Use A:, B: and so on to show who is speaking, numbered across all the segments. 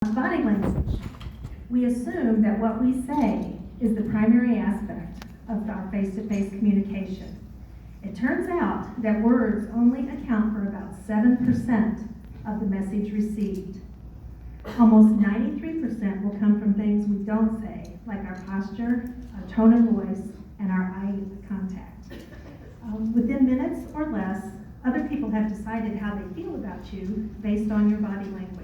A: Body language. We assume that what we say is the primary aspect of our face-to-face communication. It turns out that words only account for about 7% of the message received. Almost 93% will come from things we don't say, like our posture, our tone of voice, and our eye contact. Within minutes or less, other people have decided how they feel about you based on your body language.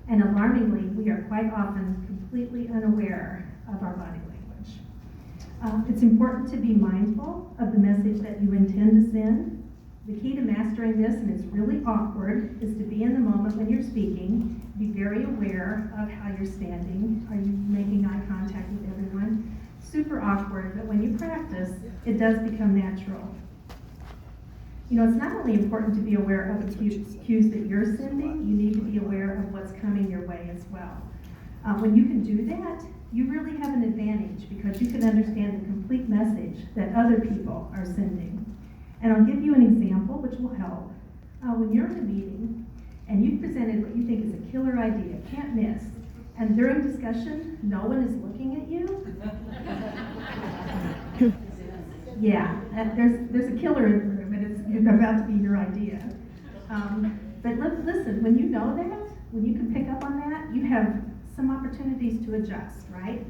A: And alarmingly, we are quite often completely unaware of our body language. It's important to be mindful of the message that you intend to send. The key to mastering this, and it's really awkward, is to be in the moment when you're speaking. Be very aware of how you're standing. Are you making eye contact with everyone? Super awkward, but when you practice, it does become natural. You know, it's not only important to be aware of the cues that you're sending, you need to be aware of what's coming your way as well. When you can do that, you really have an advantage because you can understand the complete message that other people are sending. And I'll give you an example which will help. When you're in a meeting and you've presented what you think is a killer idea, can't miss, and during discussion, no one is looking at you. Yeah, there's a killer in the room, and it's about to be your idea. But listen, when you know that, when you can pick up on that, you have some opportunities to adjust, right?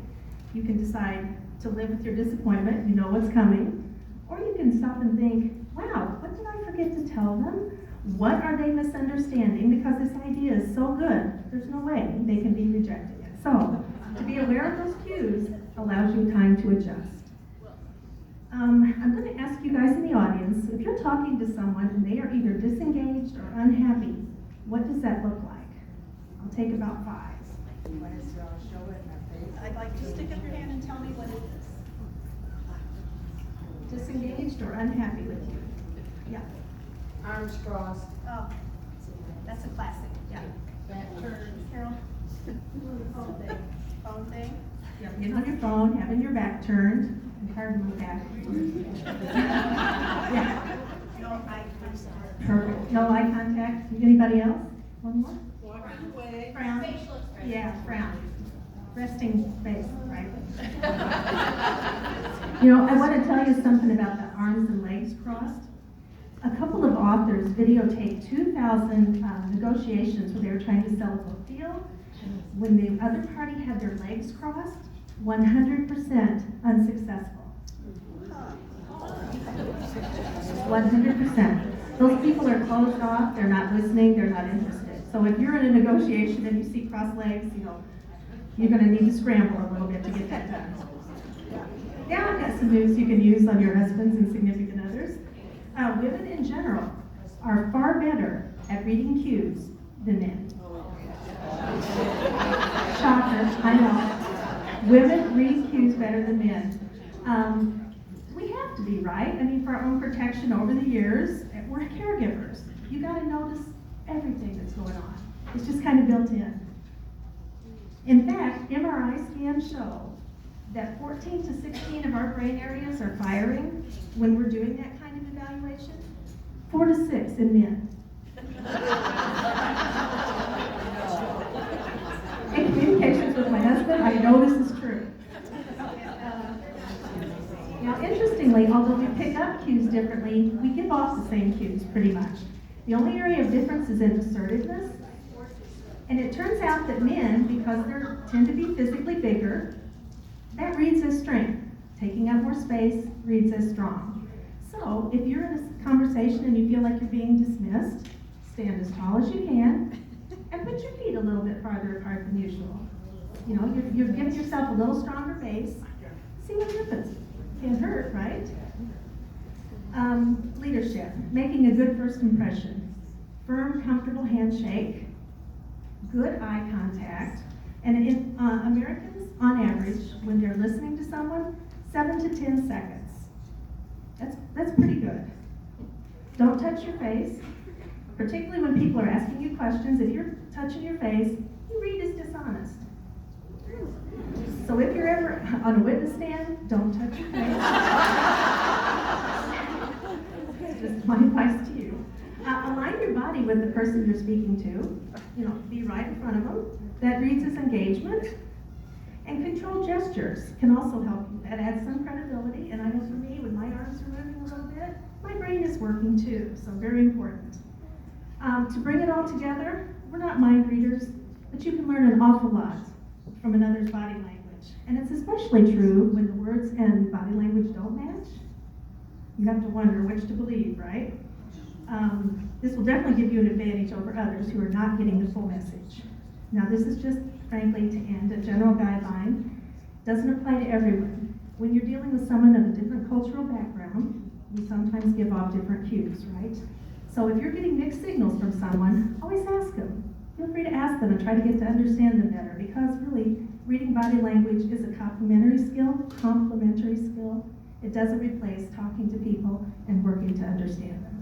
A: You can decide to live with your disappointment, you know what's coming, or you can stop and think, wow, what did I forget to tell them? What are they misunderstanding? Because this idea is so good, there's no way they can be rejecting it. So, to be aware of those cues allows you time to adjust. I'm going to ask you guys in the audience, if you're talking to someone and they are either disengaged or unhappy, what does that look like? I'll take about 5. I'd like you to stick up your hand and tell me what it is. Disengaged or unhappy with you? Yeah.
B: Arms crossed.
A: Oh, that's a classic. Yeah.
B: Back turned.
A: Carol? Phone thing. Phone thing? Yeah, get on your phone, having your back turned. And hard to move back. Yeah.
B: No eye contact.
A: Perfect. No eye contact. Anybody else? One more?
B: Walking away.
A: Frown. Yeah, frown. Resting face, right? You know, I want to tell you something about the arms and legs crossed. A couple of authors videotaped 2,000 negotiations where they were trying to sell a book deal. When the other party had their legs crossed, 100% unsuccessful. 100%. Those people are closed off, they're not listening, they're not interested. So if you're in a negotiation and you see crossed legs, you know, you're going to need to scramble a little bit to get that done. Now I've got some news you can use on your husbands and significant others. Women in general are far better at reading cues than men. Shocker, I know. Women read cues better than men. We have to be, right? I mean, for our own protection over the years, we're caregivers. You got to notice everything that's going on. It's just kind of built in. In fact, MRI scans show that 14 to 16 of our brain areas are firing when we're doing that kind of evaluation. 4 to 6 in men. In communications with my husband, I know this is true. Now, interestingly, although we pick up cues differently, we give off the same cues pretty much. The only area of difference is in assertiveness. And it turns out that men, because they tend to be physically bigger, that reads as strength. Taking up more space reads as strong. So, if you're in a conversation and you feel like you're being dismissed, stand as tall as you can and put your feet a little bit farther apart than usual. You know, you're giving yourself a little stronger base. See what happens. Can't hurt, right? Leadership, making a good first impression. Firm, comfortable handshake. Good eye contact. And in Americans, on average, when they're listening to someone, 7 to 10 seconds. That's pretty good. Don't touch your face, particularly when people are asking you questions. If you're touching your face, you read as dishonest. So if you're ever on a witness stand, don't touch your face. Just my advice to you. Align your body with the person you're speaking to. be right in front of them. That reads as engagement. And controlled gestures can also help you. That adds some credibility, and I know for me, when my arms are moving a little bit, my brain is working too, so very important. To bring it all together, we're not mind readers, but you can learn an awful lot from another's body language. And it's especially true when the words and body language don't match. You have to wonder which to believe, right? This will definitely give you an advantage over others who are not getting the full message. Now, this is just, frankly, to end a general guideline. Doesn't apply to everyone. When you're dealing with someone of a different cultural background, we sometimes give off different cues, right? So if you're getting mixed signals from someone, always ask them. Feel free to ask them and try to get to understand them better, because really, reading body language is a complementary skill. It doesn't replace talking to people and working to understand them.